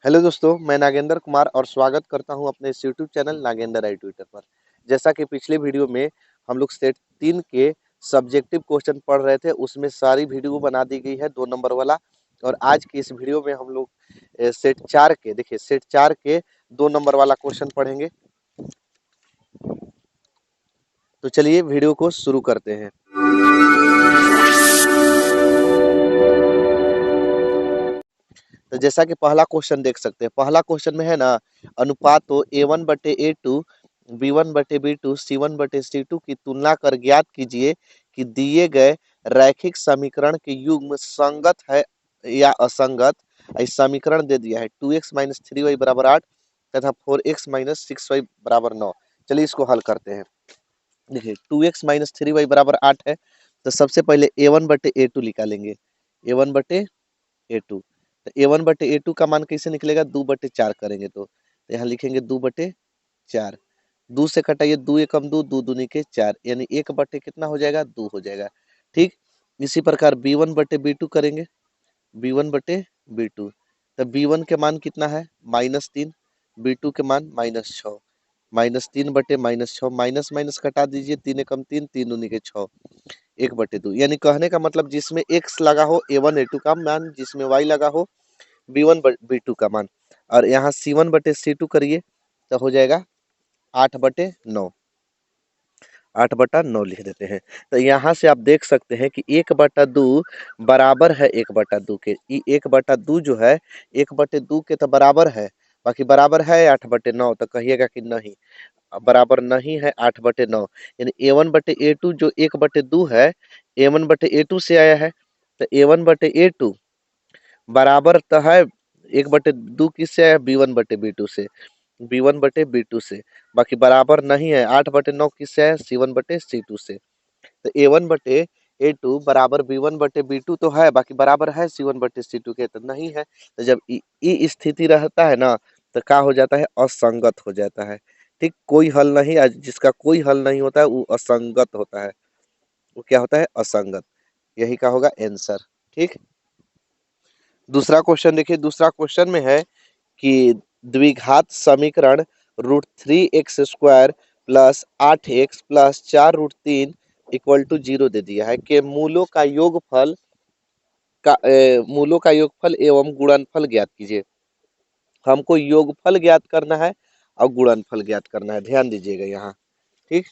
Hello दोस्तों, मैं नागेंद्र कुमार और स्वागत करता हूं अपने इस यूट्यूब चैनल नागेंद्र आई ट्विटर पर। जैसा कि पिछले वीडियो में हम लोग सेट 3 के सब्जेक्टिव क्वेश्चन पढ़ रहे थे, उसमें सारी वीडियो बना दी गई है 2 नंबर वाला। और आज की इस वीडियो में हम लोग सेट 4 के सेट 4 के 2 नंबर वाला क्वेश्चन पढ़ेंगे। तो चलिए वीडियो को शुरू करते हैं। तो जैसा कि पहला क्वेश्चन देख सकते हैं, पहला क्वेश्चन में है ना, अनुपात तो A1/A2 B1/B2 C1/C2 की तुलना कर ज्ञात कीजिए कि दिए गए रैखिक समीकरण के युग्म संगत है या असंगत। इस समीकरण दे दिया है 2x - 3y = 8 तथा 4x - 6y = 9। चलिए इसको हल करते हैं। देखिए 2x - 3y = 8 है, तो सबसे पहले A1/A2 निकालेंगे। A1/A2 तो A1/A2 का मान कैसे निकलेगा, 2/4 करेंगे तो यहाँ लिखेंगे 2/4। 2 से घटाइए, 2 एकम 2, 2 दूनी के 4, यानी 1 बटे कितना हो जाएगा, 2 हो जाएगा। ठीक, इसी प्रकार B1/B2 करेंगे। B1/B2 तो B1 के मान कितना है, -3, B2 के मान -6, -3/-6, माइनस माइनस घटा दीजिए, 3 एकम 3, 3 दूनी के 6, 1/2। यानी कहने का मतलब जिसमें x लगा हो A1/A2 का मान, जिसमें y लगा हो B1/B2 का मान। और यहाँ C1/C2 करिए तो हो जाएगा 8/9, 8/9 लिख देते हैं। तो यहाँ से आप देख सकते हैं कि 1/2 बराबर है 1/2 के। 1/2 जो है 1/2 के तो बराबर है, बाकी बराबर है 8/9, तो कहिएगा कि नहीं, बराबर नहीं है 8/9। यानी A1/A2 जो 1/2 है, A1/A2 से आया है, तो A1/A2 बराबर तो है 1/2 किससे है, B1/B2 से, B1/B2 से। बाकी बराबर नहीं है 8/9 किससे है, C1/C2 से। तो A1/A2 बराबर B1/B2 तो है, बाकी बराबर है C1/C2 के, तो नहीं है। तो जब ई स्थिति रहता है ना, तो क्या हो जाता है, असंगत हो जाता है। ठीक, कोई हल नहीं, जिसका कोई हल नहीं होता है वो असंगत होता है। वो क्या होता है, असंगत। यही का होगा आंसर। ठीक, दूसरा क्वेश्चन देखिए। दूसरा क्वेश्चन में है कि द्विघात समीकरण √3x² प्लस 8x प्लस 4√3 = 0 दे दिया है कि मूलों का योगफल एवं गुणनफल ज्ञात कीजिए। हमको योगफल ज्ञात करना है और गुणनफल ज्ञात करना है, ध्यान दीजिएगा यहाँ। ठीक,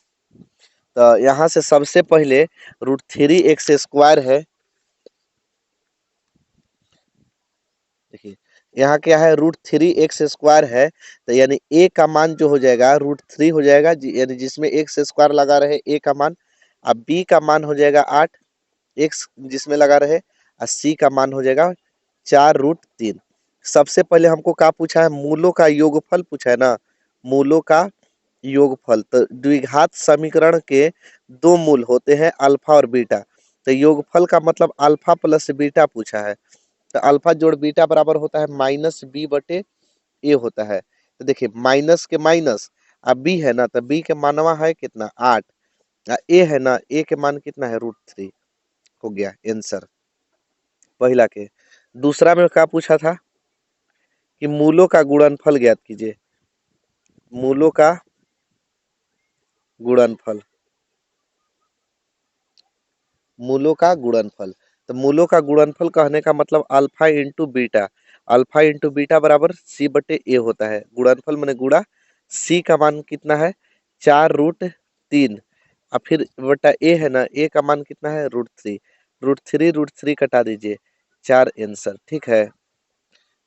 तो यहाँ से सबसे पहले √3x² है। देखिए यहाँ क्या है, √3x² है, तो यानी a का मान जो हो जाएगा √3 हो जाएगा, यानी जिसमें x² लगा रहे a का मान, अब b का मान हो जाएगा 8, x जिसमें लगा रहे, और c का मान हो जाएगा 4√3। सबसे पहले हमको क्या पूछा है, मूलों का योगफल पूछा है ना, मूलों का योगफल। तो द्विघात समीकरण के 2 मूल होते हैं, अल्फा और बीटा। तो योगफल का मतलब अल्फा प्लस बीटा पूछा है, तो अल्फा जोड़ बीटा बराबर होता है -b/a होता है। तो देखिए माइनस के माइनस, अब b है ना, तो b के मानवा है कितना, 8, a है ना, a के मान कितना है, √3। हो गया आंसर पहला के। दूसरा में क्या पूछा था कि मूलों का गुणनफल ज्ञात कीजिए। मूलों का गुणनफल, मूलों का गुणनफल। तो मूलों का गुणनफल कहने का मतलब alpha into beta, alpha into beta बराबर c/a होता है। गुणनफल मैंने गुणा, c का मान कितना है, 4√3, और फिर बटा a है ना, a का मान कितना है, √3। √3 कटा दीजिए, 4 आंसर। ठीक है,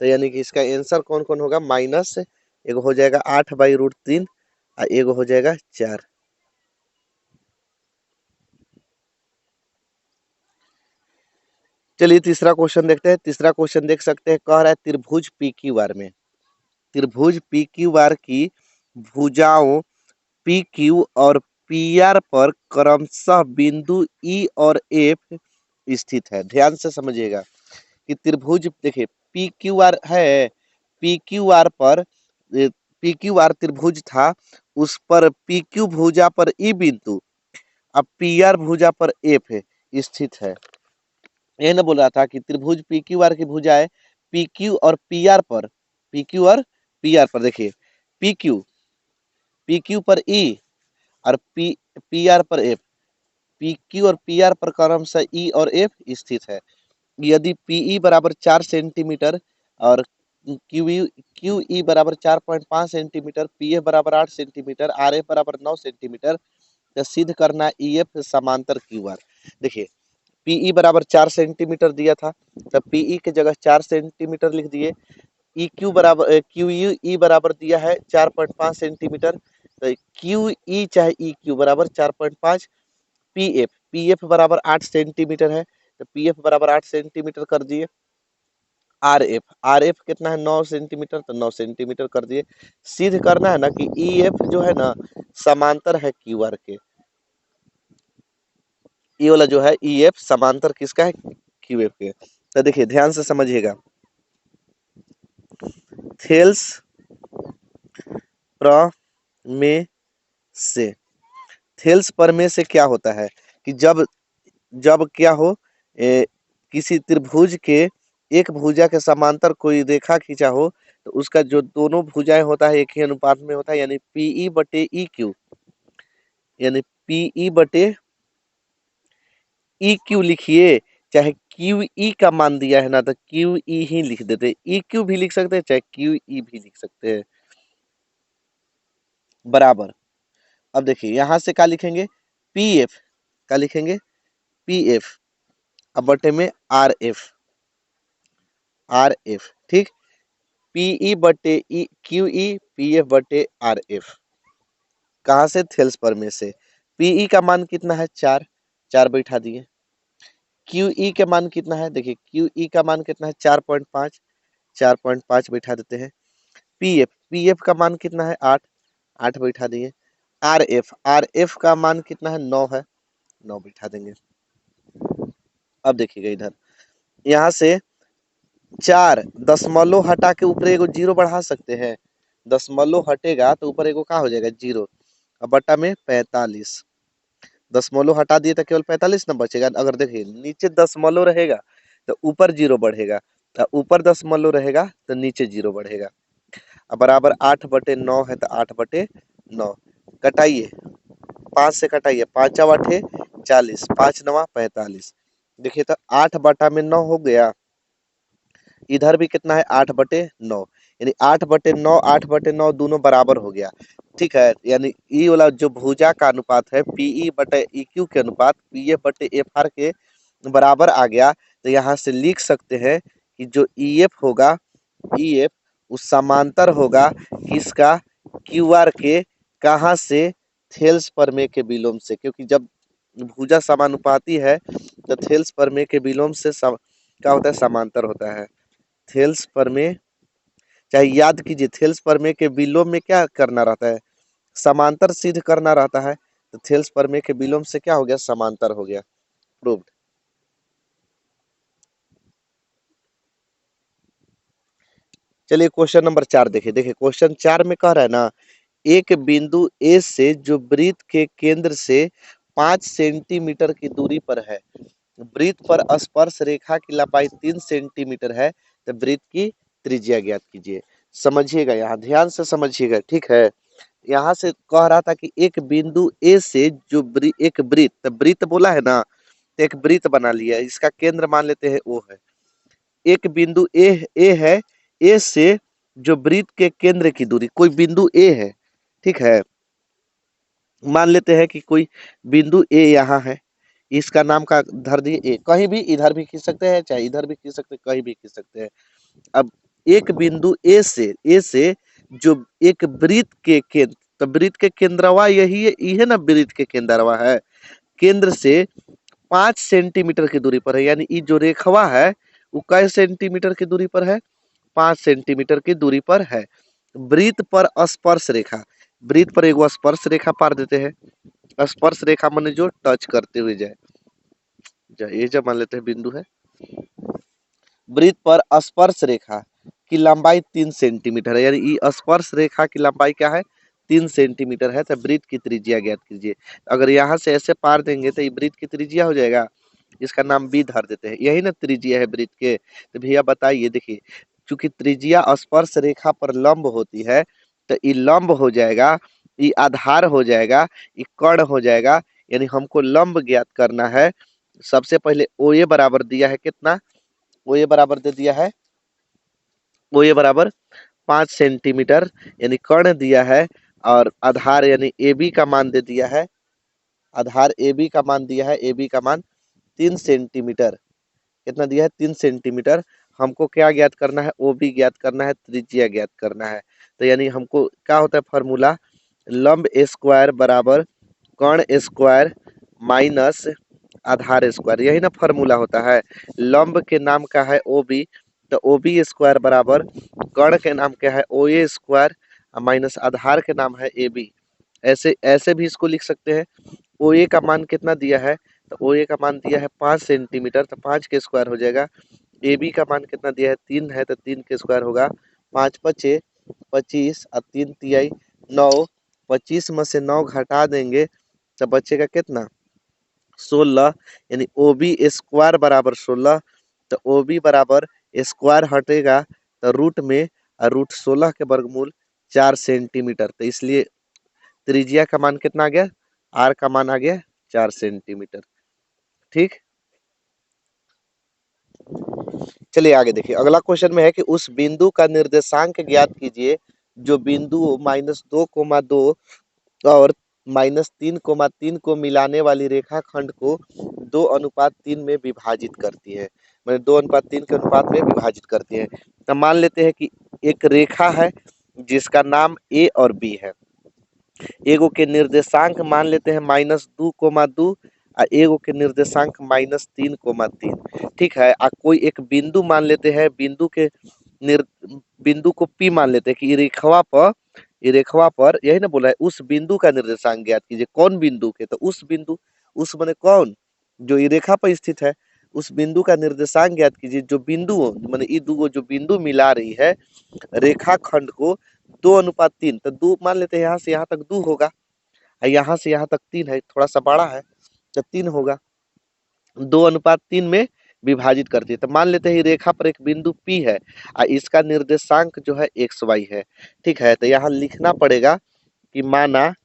तो यानी कि इसका आंसर कौन कौन होगा, माइनस एगो हो जाएगा 8/√3 और एगो हो जाएगा 4। चलिए तीसरा क्वेश्चन देखते हैं। तीसरा क्वेश्चन देख सकते हैं, कह रहा है त्रिभुज पी क्यू आर में, त्रिभुज पी क्यू आर की भुजाओं पी क्यू और पी आर पर क्रमशः बिंदु ई और एफ स्थित है। ध्यान से समझिएगा कि त्रिभुज, देखिए पी क्यू आर है, पी क्यू आर पर पी क्यू आर त्रिभुज था, उस पर पी क्यू भुजा पर ई बिंदु, अब पी आर भुजा पर एफ स्थित है। यह ना बोल रहा था कि त्रिभुज पी क्यू आर की भुजाएं पी क्यू और पी आर पर पी क्यू और पी आर पर देखिए, पी क्यू पर ई और पी आर पर एफ। पी क्यू और पी आर पर क्रमशः ई और एफ स्थित है। यदि पीई बराबर 4 सेंटीमीटर और क्यू ई बराबर 4.5 सेंटीमीटर, पी एफ बराबर 8 सेंटीमीटर, आर एफ बराबर 9 सेंटीमीटर, तो सिद्ध करना ई एफ समांतर क्यू आर। देखिए पीई बराबर 4 सेंटीमीटर दिया था, तब पीई की जगह 4 सेंटीमीटर लिख दिए। ई क्यू बराबर क्यू ई बराबर दिया है 4.5 सेंटीमीटर, तो क्यू ई चाहे ई क्यू बराबर 4.5। पी एफ बराबर 8 सेंटीमीटर है, तो पी एफ बराबर 8 सेंटीमीटर कर दिए। आर एफ कितना है 9 सेंटीमीटर, तो 9 सेंटीमीटर कर दिए। सिद्ध करना है ना कि ई एफ जो है ना समांतर है क्यू आर के। ये वाला जो है ई एफ समांतर किसका है, क्यू एफ के। तो देखिए ध्यान से समझिएगा, थेल्स प्रमेय से, थेल्स प्रमेय से क्या होता है कि जब जब क्या हो, किसी त्रिभुज के एक भुजा के समांतर कोई रेखा खींचा हो, तो उसका जो दोनों भुजाएं होता है एक ही अनुपात में होता है, यानी पीई बटे ई क्यू, यानी पीई बटे ई क्यू लिखिए, चाहे क्यू ई का मान दिया है ना तो क्यू ई ही लिख देते, ई क्यू भी लिख सकते हैं चाहे क्यू ई भी लिख सकते हैं, बराबर। अब देखिए यहां से क्या लिखेंगे, पी एफ का लिखेंगे, पी एफ अब बटे में आर एफ, ठीक। पीई बटे E Q E, P F बटे आर एफ। कहाँ से, थेल्स प्रमेय से। पीई का मान कितना है 4, 4 बैठा दिए। क्यू ई का मान कितना है, देखिए क्यू ई का मान कितना है 4.5, 4.5 बैठा देते हैं। पी एफ का मान कितना है 8, 8 बैठा दिए। आर एफ का मान कितना है 9 है, 9 बैठा देंगे। अब देखिएगा इधर, यहाँ से 4 दशमलव हटा के ऊपर एगो जीरो बढ़ा सकते हैं, दशमलव हटेगा तो ऊपर एगो क्या हो जाएगा जीरो, अब बटा में 45, दशमलव हटा दिए तो केवल 45 ना बचेगा। अगर देखिए नीचे दशमलव रहेगा तो ऊपर जीरो बढ़ेगा, तो ऊपर दशमलव रहेगा तो नीचे जीरो बढ़ेगा। अब बराबर 8/9 है, तो 8/9 कटाइए, 5 से कटाइए, 5 8 40, 5 9 45। देखिए तो 8/9 हो गया, इधर भी कितना है 8/9, यानी 8/9 8/9 दोनों बराबर हो गया, ठीक है। यानी ई वाला जो भुजा का अनुपात है पीई बटे ई क्यू के अनुपात पी एफ बटे एफ आर के बराबर आ गया। तो यहाँ से लिख सकते हैं कि जो ई एफ होगा, ई एफ उस समांतर होगा किसका, क्यू आर के। कहाँ से, थेल्स प्रमेय के विलोम से, क्योंकि जब भुजा समानुपाती है तो थेल्स प्रमेय के विलोम से क्या होता है, समांतर होता है। थेल्स प्रमेय, चाहे याद कीजिए थेल्स प्रमेय के विलोम में क्या करना रहता है, समांतर सिद्ध करना रहता है। तो थेल्स प्रमेय के विलोम से क्या हो गया, समांतर हो गया, प्रूव्ड। चलिए क्वेश्चन नंबर 4 देखिए, देखिए क्वेश्चन 4 में कह रहा है ना, एक बिंदु ए से जो वृत्त के केंद्र से 5 सेंटीमीटर की दूरी पर है, वृत्त पर स्पर्श रेखा की लंबाई 3 सेंटीमीटर है, तो वृत्त की त्रिज्या ज्ञात कीजिए। समझिएगा, यहाँ ध्यान से समझिएगा, ठीक है। यहाँ से कह रहा था कि एक बिंदु ए से जो एक वृत्त, वृत्त बोला है ना, तो एक वृत्त बना लिया, इसका केंद्र मान लेते हैं ओ है। एक बिंदु ए है, ए से जो वृत्त के केंद्र की दूरी, कोई बिंदु ए है, ठीक है। मान लेते हैं कि कोई बिंदु ए यहाँ है, इसका नाम का धर दिए ए, कहीं भी इधर भी खींच सकते हैं चाहे इधर भी खींच सकते हैं, कहीं भी खींच सकते हैं। अब एक बिंदु ए से जो एक वृत्त के केंद्र, तो वृत्त के केंद्रवा यही है, ये ना वृत्त के केंद्रवा है, केंद्र से 5 सेंटीमीटर की दूरी पर है, यानी ये जो रेखवा है वो कै सेंटीमीटर की दूरी पर है, 5 सेंटीमीटर की दूरी पर है। वृत्त पर स्पर्श रेखा, वृत्त पर एक स्पर्श रेखा पार देते हैं, स्पर्श रेखा माने जो टच करते हुए जाए, ये जब मान लेते हैं बिंदु है। वृत्त पर स्पर्श रेखा की लंबाई 3 सेंटीमीटर है, यानी ये स्पर्श रेखा की लंबाई क्या है, 3 सेंटीमीटर है, तो वृत्त की त्रिज्या ज्ञात कीजिए। अगर यहाँ से ऐसे पार देंगे तो ये वृत्त की त्रिज्या हो जाएगा, इसका नाम बी धर देते हैं, यही ना त्रिज्या है वृत्त के। तो भैया बताइए, देखिए चूंकि त्रिज्या स्पर्श रेखा पर लंब होती है तो ये लंब हो जाएगा, ये आधार हो जाएगा, ये कर्ण हो जाएगा। यानी हमको लंब ज्ञात करना है। सबसे पहले ओ ए बराबर दिया है कितना, ओ ए बराबर दे दिया है, ओ ए बराबर 5 सेंटीमीटर यानी कर्ण दिया है, और आधार यानी ए बी का मान दे दिया है, आधार ए बी का मान दिया है, ए बी का मान 3 सेंटीमीटर। कितना दिया है, 3 सेंटीमीटर। हमको क्या ज्ञात करना है, ओ बी ज्ञात करना है, त्रिज्या ज्ञात करना है। तो यानी हमको क्या होता है फॉर्मूला, लंब स्क्वायर बराबर कर्ण स्क्वायर माइनस आधार स्क्वायर, यही ना फॉर्मूला होता है। लंब के नाम का है ओ बी, तो ओ बी स्क्वायर बराबर कर्ण के नाम क्या है ओ ए स्क्वायर माइनस आधार के नाम है ए बी। ऐसे ऐसे भी इसको लिख सकते हैं। ओ ए का मान कितना दिया है, तो ओ ए का मान दिया है 5 सेंटीमीटर, तो 5 के स्क्वायर हो जाएगा। ए बी का मान कितना दिया है 3 है, तो 3 के स्क्वायर होगा। 5 पचे 25 और 3 तिहाई 9, 25 में से 9 घटा देंगे तो बचेगा कितना 16, यानी ओ बी स्क्वायर बराबर 16। तो ओ बी बराबर स्क्वायर हटेगा तो रूट में, और रूट 16 के वर्गमूल 4 सेंटीमीटर। तो इसलिए त्रिज्या का मान कितना आ गया, आर का मान आ गया 4 सेंटीमीटर। ठीक, चलिए आगे देखिए। अगला क्वेश्चन में है कि उस बिंदु का निर्देशांक ज्ञात कीजिए जो बिंदु -2, 2 और -3, 3 को मिलाने वाली रेखा खंड को 2:3 में विभाजित करती है, मतलब 2:3 के अनुपात में विभाजित करती है। तो मान लेते हैं कि एक रेखा है जिसका नाम ए और बी है। एगो के निर्देशांक मान लेते हैं -2, 2 और एगो के निर्देशांक -3, 3। ठीक है, कोई एक बिंदु मान लेते हैं, निर बिंदु को पी मान लेते हैं कि ये रेखवा पर यही ना बोला है उस बिंदु का निर्देशांक ज्ञात कीजिए। कौन बिंदु के, तो उस बिंदु, उस माने कौन, जो ये रेखा पर स्थित है उस बिंदु का निर्देशांक ज्ञात कीजिए। जो बिंदु माने ये दो जो बिंदु मिला रही है रेखा खंड को 2:3, तो 2 मान लेते हैं, यहाँ से यहाँ तक 2 होगा, यहाँ से यहाँ तक 3 है, थोड़ा सा बड़ा है तो 3 होगा। 2:3 में विभाजित करती है। तो मान लेते हैं रेखा पर एक बिंदु P है और इसका निर्देशांक जो है एक्स वाई है। ठीक है, तो यहाँ लिखना पड़ेगा कि माना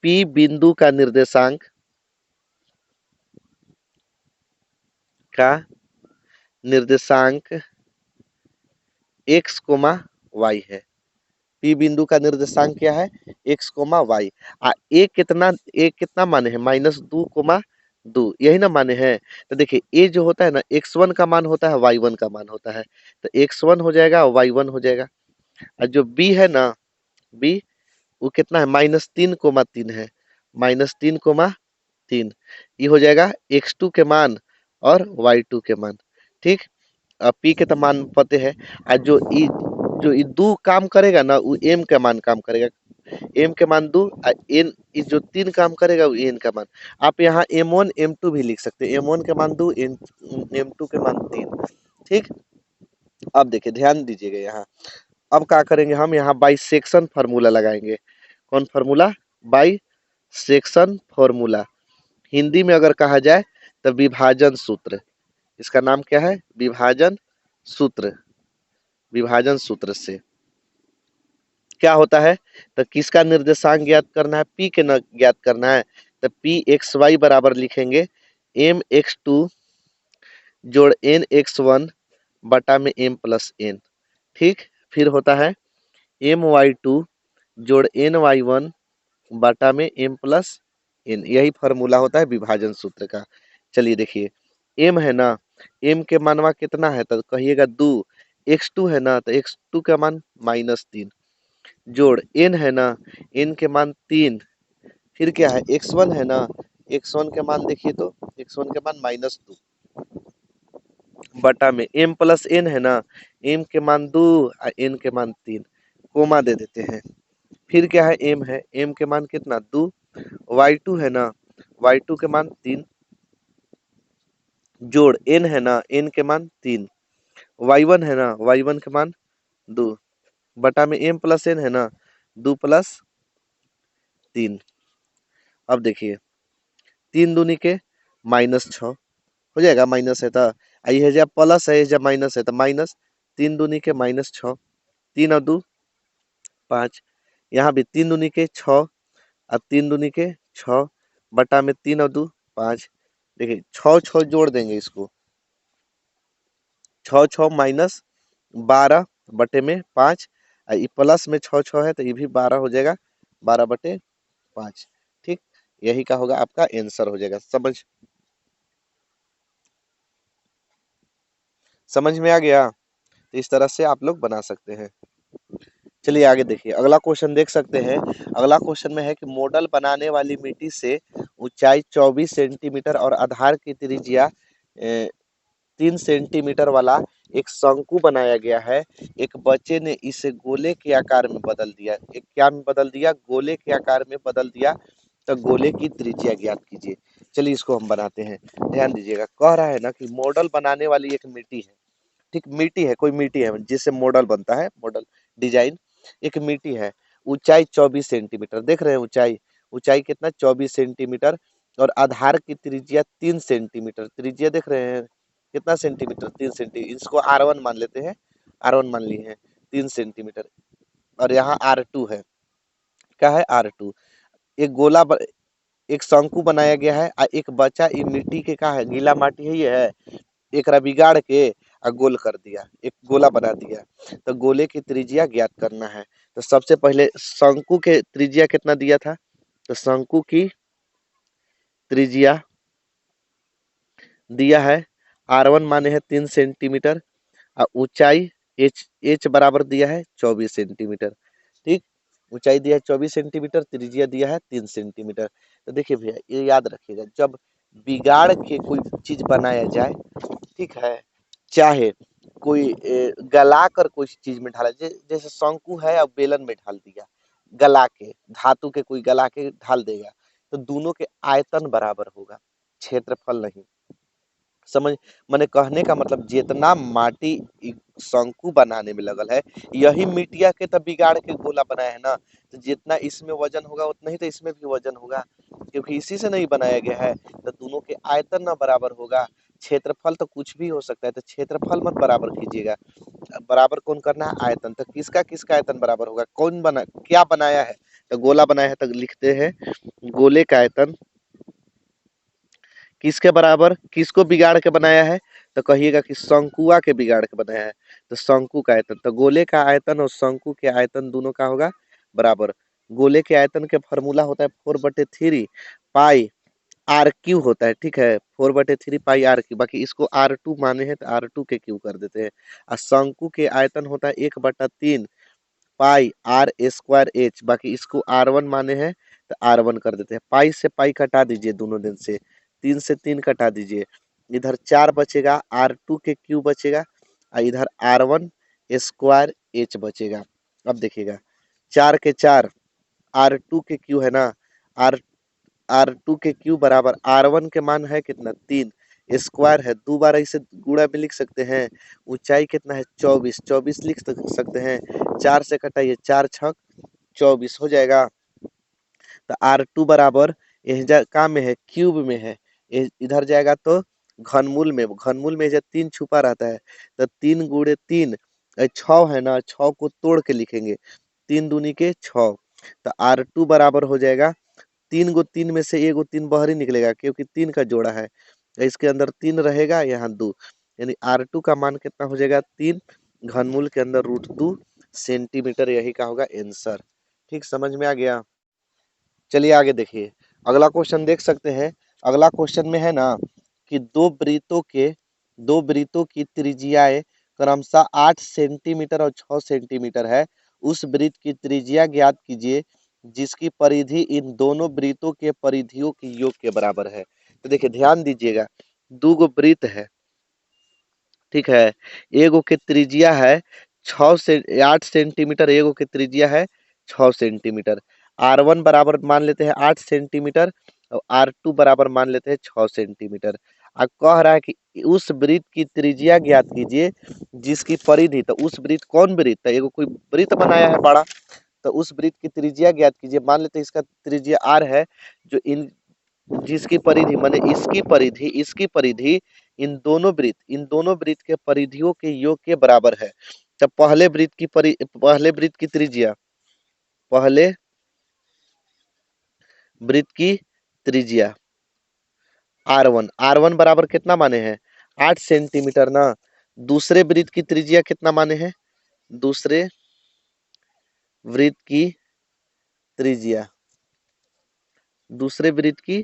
P बिंदु का निर्देशांक एक्स कोमा वाई है। पी बिंदु का निर्देशांक क्या है, एक्स कोमा वाई। ए कितना माने हैं -2, 2, यही ना माने हैं। तो देखिए ए जो होता है ना x1 का मान होता है y1 का मान होता है, तो x1 हो जाएगा y1 हो जाएगा। और जो बी है ना, बी वो कितना है -3, 3 है, -3, 3 ये हो जाएगा x2 के मान और y2 के मान। ठीक, अब पी के तो मान पते है, और जो ई दो काम करेगा ना वो एम का मान काम करेगा, एम के मान 2 और एन इस जो 3 काम करेगा वो एन का मान। आप यहाँ m1 m2 भी लिख सकते हैं, m1 के मान 2, m2 के मान 3। ठीक, अब देखिए ध्यान दीजिएगा यहाँ। अब क्या करेंगे हम, यहाँ बाई सेक्शन फार्मूला लगाएंगे। कौन formula, by section formula. Hindi में अगर कहा जाए तो विभाजन सूत्र, इसका नाम क्या है, विभाजन सूत्र। विभाजन सूत्र से क्या होता है, तो किसका निर्देशांक ज्ञात करना है, पी के न ज्ञात करना है। तो पी एक्स वाई बराबर लिखेंगे m(x2) जोड़ n(x1) बटा में m+n। ठीक, फिर होता है my2 जोड़ ny1 बटा में m+n। यही फॉर्मूला होता है विभाजन सूत्र का। चलिए देखिए, m है ना, m के मानवा कितना है तो कहिएगा 2, x2 है ना तो x2 का मान -3 जोड़ n है ना, n के मान 3, फिर क्या है x1 है ना, x1 के मान देखिए तो x1 के मान -2 बटा में m+n है ना, m के मान 2 और n के मान 3, कोमा दे देते हैं। फिर क्या है m है, m के मान कितना 2, y2 है ना, y2 के मान 3 जोड़ n है ना, n के मान 3, y1 है ना, y1 के मान 2 बटा में m+n है ना, 2+3। अब देखिए 3 दूनी के -6 हो जाएगा, माइनस है तो आई है जब प्लस है जब माइनस है तो माइनस, 3 दूनी के -6, 3 और 2 5, यहाँ भी 3 दूनी के 6 और 3 दूनी के 6 बटा में 3 और 2 5। देखिए 6 6 जोड़ देंगे इसको, 6 6 -12 बटे में 5, ये प्लस में 6 6 है तो ये भी 12 हो जाएगा, 12 बटे 5। ठीक, यही का होगा आपका आंसर हो जाएगा। समझ में आ गया? तो इस तरह से आप लोग बना सकते हैं। चलिए आगे देखिए, अगला क्वेश्चन देख सकते हैं। अगला क्वेश्चन में है कि मॉडल बनाने वाली मिट्टी से ऊंचाई 24 सेंटीमीटर और आधार की त्रिज्या 3 सेंटीमीटर वाला एक शंकु बनाया गया है। एक बच्चे ने इसे गोले के आकार में बदल दिया। एक क्या में बदल दिया? गोले के आकार में बदल दिया। तो गोले की त्रिज्या ज्ञात कीजिए। चलिए इसको हम बनाते हैं, ध्यान दीजिएगा। कह रहा है ना कि मॉडल बनाने वाली एक मिट्टी है, ठीक, मिट्टी है, कोई मिट्टी है जिससे मॉडल बनता है, मॉडल डिजाइन। एक मिट्टी है, ऊंचाई 24 सेंटीमीटर, देख रहे हैं ऊंचाई, ऊंचाई कितना? 24 सेंटीमीटर और आधार की त्रिज्या 3 सेंटीमीटर, त्रिज्या देख रहे हैं कितना सेंटीमीटर? 3 सेंटीमीटर। इसको R1 मान लेते हैं, R1 मान लिए हैं 3 सेंटीमीटर। और यहाँ R2 है, क्या है? R2। एक गोला एक शंकु बनाया गया है और एक बच्चा ये मिट्टी के का है, गीला माटी है, ये है, एकरा बिगाड़ के गोल कर दिया, एक गोला बना दिया। तो गोले की त्रिज्या ज्ञात करना है। तो सबसे पहले शंकु के त्रिज्या कितना दिया था? तो शंकु की त्रिज्या दिया है, R1 माने है 3 सेंटीमीटर और ऊंचाई h बराबर दिया है 24 सेंटीमीटर। ठीक, ऊंचाई दिया है 24 सेंटीमीटर, त्रिज्या दिया है 3 सेंटीमीटर। तो देखिए भैया, ये याद रखिएगा, जब बिगाड़ के कोई चीज बनाया जाए, ठीक है, चाहे कोई गला कर कोई चीज में ढाला, जैसे शंकु है अब बेलन में ढाल दिया, गला के धातु के कोई गला के ढाल देगा, तो दोनों के आयतन बराबर होगा, क्षेत्रफल नहीं। समझ, मैंने कहने का मतलब जितना माटी शंकु बनाने में लगल है, यही मिट्टिया के तब बिगाड़ के गोला बनाया है ना, तो जितना इसमें वजन होगा उतना ही तो इसमें भी वजन होगा, क्योंकि इसी से नहीं बनाया गया है। तो दोनों के आयतन ना बराबर होगा। क्षेत्रफल तो कुछ भी हो सकता है, तो क्षेत्रफल मत बराबर कीजिएगा, बराबर कौन करना है? आयतन। तो किसका किसका आयतन बराबर होगा? कौन बना, क्या बनाया है? तो गोला बनाया है, तो लिखते हैं गोले का आयतन किसके बराबर, किसको बिगाड़ के बनाया है? तो कहिएगा कि शंकुआ के बिगाड़ के बनाया है। तो शंकु का आयतन, तो गोले का आयतन और शंकु के आयतन दोनों का होगा बराबर। गोले के आयतन के फॉर्मूला होता है 4/3 पाई R क्यू होता है, ठीक है, 4/3 पाई R क्यू। बाकी इसको R2 माने हैं तो R2 के क्यू कर देते हैं। और शंकु के आयतन होता है 1/3 पाई R²H, बाकी इसको R1 माने हैं तो R1 कर देते हैं। पाई से पाई कटा दीजिए, दोनों दिन से 3 से 3 कटा दीजिए, इधर 4 बचेगा, R2 के क्यू बचेगा और इधर R1² H बचेगा। अब देखिएगा 4 के 4 R2 के क्यू है ना, आर R2 के क्यू बराबर R1 के मान है कितना? 3, स्क्वायर है, दो बार इसे गुणा में लिख सकते हैं। ऊंचाई कितना है? 24, 24 लिख सकते हैं, 4 से कटाइए, 4 छक 24 हो जाएगा। तो R2 बराबर यह का में है, क्यूब में है, इधर जाएगा तो घनमूल में, घनमूल में जब 3 छुपा रहता है, तो 3 गुणे 3 6 है ना, 6 को तोड़ के लिखेंगे, 3 दूनी के 6। तो R2 बराबर हो जाएगा, 3 गो 3 में से एगो 3 बाहर ही निकलेगा क्योंकि 3 का जोड़ा है, तो इसके अंदर 3 रहेगा, यहाँ 2, यानी R2 का मान कितना हो जाएगा? 3 घनमूल के अंदर √2 सेंटीमीटर, यही का होगा आंसर। ठीक, समझ में आ गया? चलिए आगे देखिए, अगला क्वेश्चन देख सकते हैं। अगला क्वेश्चन में है ना कि दो वृत्तों की त्रिज्याएं क्रमशः 8 सेंटीमीटर और 6 सेंटीमीटर है। उस वृत्त की त्रिज्या ज्ञात कीजिए जिसकी परिधि इन दोनों वृत्तों के परिधियों के योग के बराबर है। तो देखिए ध्यान दीजिएगा, दो गो वृत्त है, ठीक है, एगो के त्रिज्या है 6 से 8 सेंटीमीटर, एगो के त्रिज्या है 6 सेंटीमीटर। R1 बराबर मान लेते हैं 8 सेंटीमीटर और R2 बराबर मान लेते हैं 6 सेंटीमीटर। अब कह रहा है कि उस वृत्त की त्रिज्या ज्ञात कीजिए जिसकी परिधि, तो उस वृत्त, कौन वृत्त? तो एगो कोई वृत्त बनाया है बड़ा, तो उस वृत्त की त्रिज्या ज्ञात कीजिए। मान लेते हैं इसका त्रिज्या R है, जो इन जिसकी परिधि माने इसकी परिधि इन दोनों वृत्त के परिधियों के योग के बराबर है। जब पहले वृत्त की त्रिज्या पहले वृत्त की त्रिज्या R1 बराबर कितना माने हैं 8 सेंटीमीटर ना। दूसरे वृत्त की त्रिज्या कितना माने हैं, दूसरे वृत्त की त्रिज्या दूसरे वृत्त की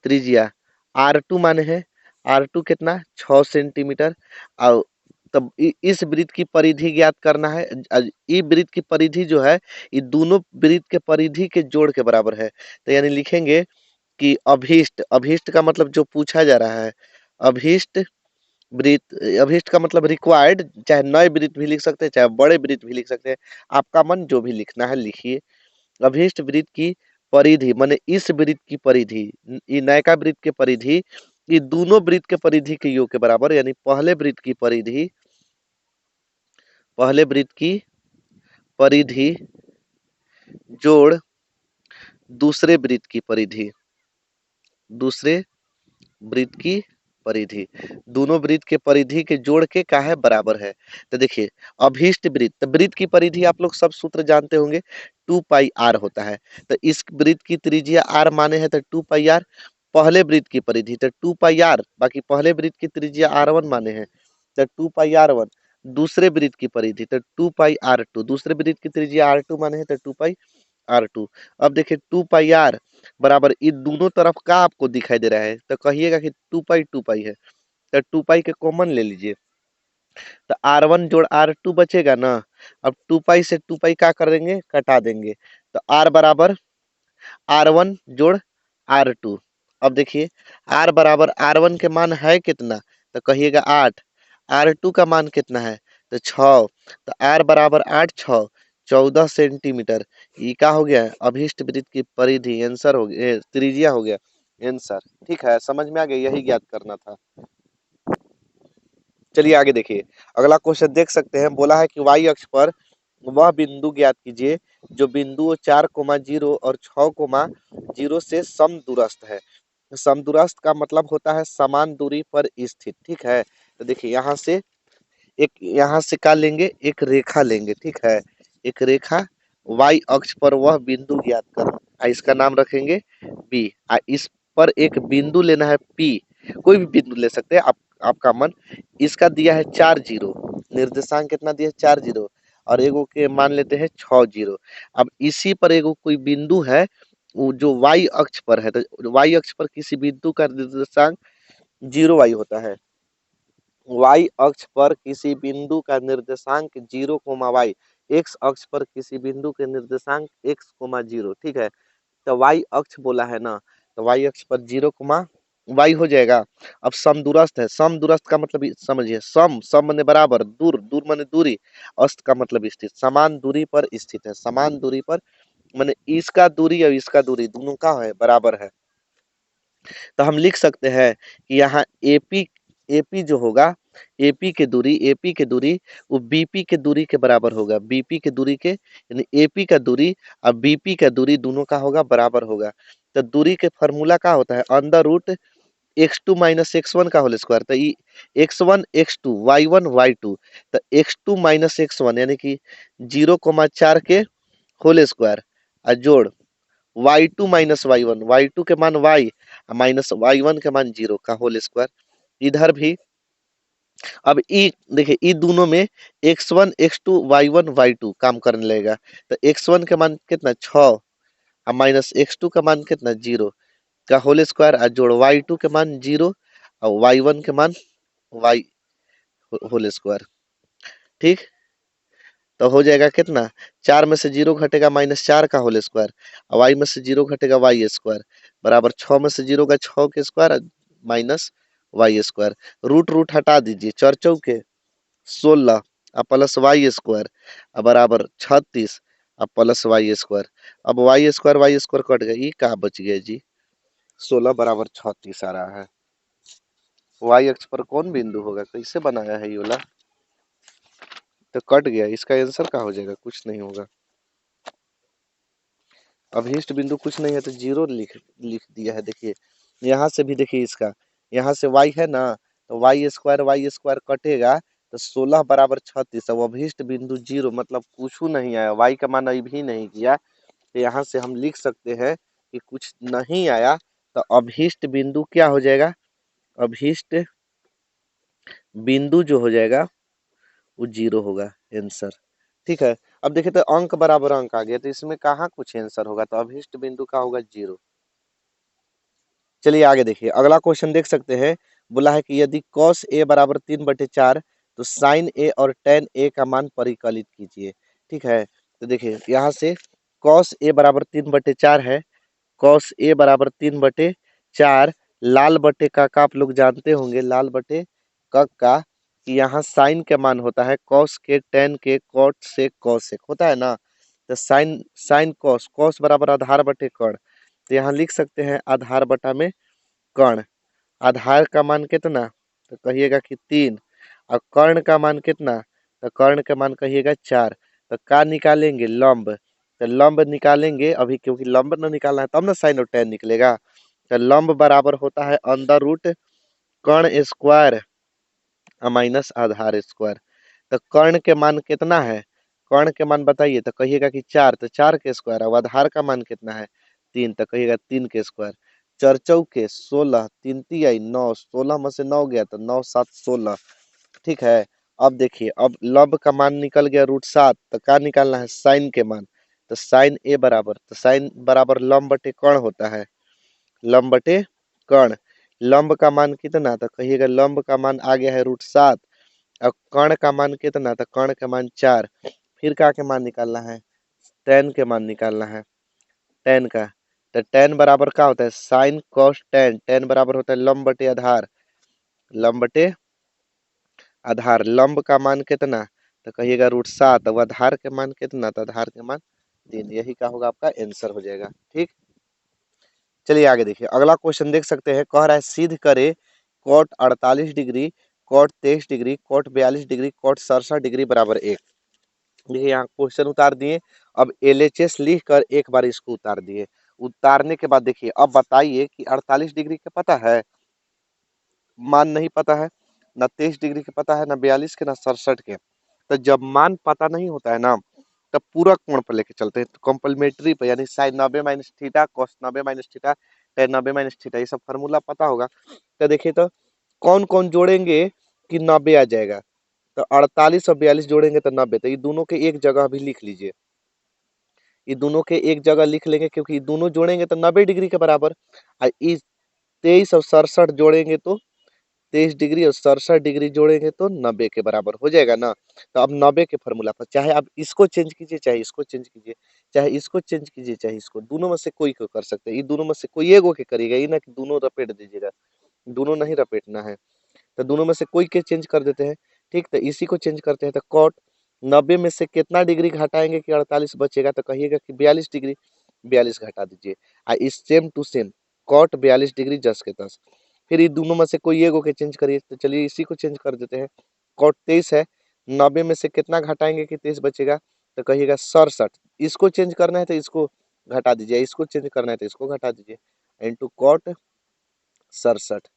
त्रिज्या R2 माने हैं। R2 कितना 6 सेंटीमीटर। और तब इस वृत्त की परिधि ज्ञात करना है। ये वृत्त की परिधि जो है ये दोनों वृत्त के परिधि के जोड़ के बराबर है। तो यानी लिखेंगे कि अभीष्ट अभीष्ट का मतलब जो पूछा जा रहा है, अभीष्ट वृत्त, अभीष्ट का मतलब रिक्वायर्ड, चाहे नए वृत्त भी लिख सकते हैं चाहे बड़े वृत्त भी लिख सकते हैं, आपका मन जो भी लिखना है लिखिए। अभीष्ट वृत्त की परिधि माने इस वृत्त की परिधि, ये नयका वृत्त के परिधि ये दोनों वृत्त के परिधि के योग के बराबर, यानी पहले वृत्त की परिधि जोड़ दूसरे वृत्त की परिधि, दूसरे वृत्त की परिधि, दोनों वृत्त के परिधि के जोड़ के का है बराबर है। तो देखिए अभीष्ट वृत्त, तो वृत्त की परिधि आप लोग सब सूत्र जानते होंगे, 2 पाई r होता है। तो इस वृत्त की त्रिज्या r माने है तो 2 पाई r, पहले वृत्त की परिधि तो 2 पाई r, बाकी पहले वृत्त की त्रिज्या R1 माने हैं तो 2 पाई r1, दूसरे वृत्त की परिधि तो 2 पाई r2, दूसरे वृत्त की त्रिज्या R2 माने हैं तो 2 पाई r2। अब देखिए 2 पाई r बराबर इन दोनों तरफ का आपको दिखाई दे रहा है तो कहिएगा कि 2 पाई है, तो 2 पाई के कॉमन ले लीजिए तो R1 जोड़ R2 बचेगा ना। अब 2 पाई से 2 पाई क्या कर देंगे, कटा देंगे, तो R बराबर R1 जोड़ R2। अब देखिए R बराबर R1 के मान है कितना, तो कहिएगा 8, R2 का मान कितना है तो 6, तो R बराबर 8 6 14 सेंटीमीटर। ये क्या हो गया, अभीष्ट वृत्त की परिधि, आंसर हो गया, त्रिज्या हो गया आंसर। ठीक है, समझ में आ गया, यही ज्ञात करना था। चलिए आगे देखिए, अगला क्वेश्चन देख सकते हैं, बोला है कि वाई अक्ष पर वह बिंदु ज्ञात कीजिए जो बिंदुओं 4,0 और 6,0 से समदूरस्थ है। समदूरस्थ का मतलब होता है समान दूरी पर स्थित। ठीक है, तो देखिए यहाँ से क्या लेंगे, एक रेखा लेंगे। ठीक है, एक रेखा वाई अक्ष पर वह बिंदु ज्ञात कर, इसका नाम रखेंगे बी। इस पर एक बिंदु लेना है पी, कोई भी बिंदु ले सकते हैं आप, आपका मन। इसका दिया है 4 0, निर्देशांक कितना दिया है 4 0, और एगो के मान लेते हैं 6 0। अब इसी पर एगो कोई बिंदु है वो जो वाई अक्ष पर है, तो वाई अक्ष पर किसी बिंदु का निर्देशांक 0 y होता है। वाई अक्ष पर किसी बिंदु का निर्देशांक 0, y, एक्स अक्ष पर किसी बिंदु के निर्देशांक x, 0। ठीक है, तो वाई अक्ष बोला है ना, तो वाई अक्ष पर 0, y हो जाएगा। अब समदूरस्थ है, समदूरस्थ का मतलब समझिए, सम माने बराबर, दूर दूर माने दूरी, अस्त का मतलब स्थित, समान दूरी पर स्थित है, समान दूरी पर माने इसका दूरी और इसका दूरी दोनों का है बराबर है। तो हम लिख सकते हैं कि यहाँ एपी एपी जो होगा, एपी के दूरी वो बीपी के दूरी के बराबर होगा, बीपी के दूरी के, यानी एपी का दूरी और बीपी का दूरी दोनों का होगा बराबर होगा। तो दूरी के फॉर्मूला क्या होता है, under root x2 minus x1 का होल स्क्वायर, तो x1 x2 y1 y2, तो x2 माइनस x1 यानी कि 0,4 के होल स्क्वायर और जोड़ y2 माइनस y1 के मान y माइनस y1 के मान 0 का होल स्क्वायर। इधर भी अब ई देखिए, ई दोनों में x1 x2 y1 y2 काम करने लगेगा, तो x1 के मान कितना 6 और माइनस x2 का मान कितना 0 का होल स्क्वायर और जोड़ y2 के मान 0 और y1 के मान y होल स्क्वायर। ठीक, तो हो जाएगा कितना, 4 में से 0 घटेगा -4 का होल स्क्वायर, और वाई में से 0 घटेगा वाई स्क्वायर, बराबर 6 में से 0 का 6 के square minus y square. Root root हटा दीजिए, 4 चौके 16 और प्लस वाई स्क्वायर बराबर 36 और प्लस वाई स्क्वायर। अब वाई स्क्वायर कट गया, ये कहाँ बच गया जी, 16 बराबर 36 आ रहा है। वाई अक्ष पर कौन बिंदु होगा, कैसे बनाया है ये वाला, तो कट गया, इसका आंसर क्या हो जाएगा, कुछ नहीं होगा। अभीष्ट बिंदु कुछ नहीं है तो 0 लिख लिख दिया है। देखिए यहाँ से भी देखिए, इसका यहाँ से y है ना, तो वाई स्क्वायर कटेगा तो 16 बराबर 36। अब अभिष्ट बिंदु 0 मतलब कुछ नहीं आया, वाई का मान अभी नहीं किया, तो यहाँ से हम लिख सकते हैं कि कुछ नहीं आया, तो अभिष्ट बिंदु क्या हो जाएगा, अभिष्ट बिंदु जो हो जाएगा वो 0 होगा आंसर। ठीक है, अब देखिए तो अंक बराबर अंक आ गया, तो इसमें कहाँ कुछ आंसर होगा, तो अभिष्ट बिंदु का होगा 0। चलिए आगे देखिए, अगला क्वेश्चन देख सकते हैं। बोला है कि यदि cos a बराबर 3/4 तो sin a और tan a का मान परिकलित कीजिए। ठीक है, तो देखिए यहाँ से cos a बराबर 3/4 है, cos a बराबर 3/4, लाल बटे का आप लोग जानते होंगे, लाल बटे का कि यहाँ साइन के मान होता है cos के, tan के, cot से cos होता है ना, तो साइन साइन cos बराबर आधार बटे कर्ण, तो यहाँ लिख सकते हैं आधार बटा में कर्ण। आधार का मान कितना, तो कहिएगा कि 3, और कर्ण का मान कितना, तो कर्ण का मान कहिएगा 4। तो का निकालेंगे लंब, तो लंब निकालेंगे अभी, क्योंकि लंब ना निकालना है तब ना साइन और tan निकलेगा। तो लंब बराबर होता है अंडर रूट कर्ण स्क्वायर माइनस आधार स्क्वायर। तो कर्ण के मान कितना है, कर्ण के मान बताइए, तो कहिएगा कि 4, तो 4 के स्क्वायर। अब आधार का मान कितना है 3, तो कहिएगा 3 के स्क्वायर। 4 चौके 16, 3 तिहाई 9, 16 में से 9 गया तो 9 7 16। ठीक है, अब देखिए, अब लब का मान निकल गया √7, तो क्या निकालना है साइन के मान, तो साइन ए बराबर, तो साइन बराबर लंब बटे कर्ण होता है, लंब बटे कर्ण। लंब का मान कितना, तो कहिएगा लंब का मान आ गया है √7, और कर्ण का मान कितना, तो कर्ण का मान 4। फिर का के मान निकालना है, tan के मान निकालना है, tan का, तो tan बराबर क्या होता है साइन cos tan, tan बराबर होता है लंब बटे आधार, लंब बटे आधार। लंब का मान कितना, तो कहिएगा √7, अब आधार के मान कितना, तो आधार के मान 3। यही का होगा आपका आंसर हो जाएगा। ठीक, चलिए आगे देखिए, अगला क्वेश्चन देख सकते हैं, कह रहा है सिद्ध करे cot 48 degree, cot 23 degree, cot 42 degree, cot 67 degree बराबर 1। देखिए यहाँ क्वेश्चन उतार दिए, अब LHS लिख कर एक बार इसको उतार दिए। उतारने के बाद देखिए, अब बताइए कि 48 डिग्री का पता है मान, नहीं पता है, ना 23 डिग्री के पता है, ना 42 के, ना 67 के। तो जब मान पता नहीं होता है ना, तब पूरा कोण पर लेके चलते हैं, तो कॉम्प्लीमेंट्री पे, यानी sine 90 minus theta, cos 90 minus theta, tan 90 minus theta, ये सब फार्मूला पता होगा। तो देखिए तो कौन कौन जोड़ेंगे कि 90 आ जाएगा, तो 48 और 42 जोड़ेंगे तो 90, तो ये दोनों के एक जगह भी लिख लीजिए, ये दोनों के एक जगह लिख लेंगे, क्योंकि ये दोनों जोड़ेंगे तो 90 डिग्री के बराबर। और इस 23 और 67 जोड़ेंगे तो 23 डिग्री, और 67 डिग्री जोड़ेंगे तो 90 के बराबर हो जाएगा ना। तो अब 90 के फॉर्मूला पर चाहे आप इसको चेंज कीजिए, चाहे इसको चेंज कीजिए, चाहे इसको चेंज कीजिए, चाहे इसको, दोनों में से कोई को कर सकते हैं। ये दोनों में से कोई एगो के करिएगा, ये ना कि दोनों रपेट दीजिएगा, दोनों नहीं रपेटना है। तो दोनों में से कोई के चेंज कर देते हैं। ठीक, तो इसी को चेंज करते हैं, तो कॉट 90 में से कितना डिग्री घटाएंगे कि 48 बचेगा, तो कहिएगा कि 42 डिग्री, 42 घटा दीजिए। इस same to same cot 42 degree जस के तस। फिर ये दोनों में से कोई एगो के चेंज करिए, तो चलिए इसी को चेंज कर देते हैं। कॉट 23 है, 90 में से कितना घटाएंगे कि 23 बचेगा, तो कहिएगा 67। इसको चेंज करना है तो इसको घटा दीजिए, इसको चेंज करना है तो इसको घटा दीजिए, इंटू कॉट 67।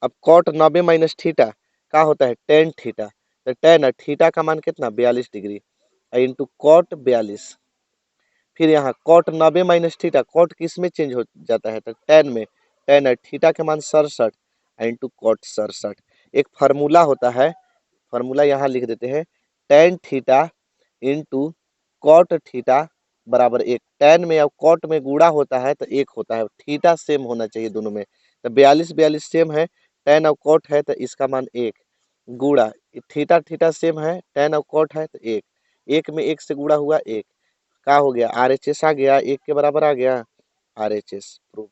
अब कॉट 90 माइनस थीटा क्या होता है टेन थीटा, तो टेन है थीटा का मान कितना 42 डिग्री, इंटू कॉट 42। फिर यहाँ कॉट 90 माइनस थीटा, कॉट किस में चेंज हो जाता है, तो टेन में, टेन है थीटा के मान 67 इंटू कॉट 67। एक फार्मूला होता है, फार्मूला यहाँ लिख देते हैं, tan theta into cot theta बराबर 1। टेन में और कॉट में गुणा होता है तो 1 होता है, थीटा सेम होना चाहिए दोनों में। तो 42 42 सेम है, टेन और कॉट है तो इसका मान 1, गुणा थीटा थीटा सेम है, टेन और कॉट है तो 1, 1 में 1 से गुणा हुआ 1, क्या हो गया RHS आ गया, 1 के बराबर आ गया RHS प्रूफ।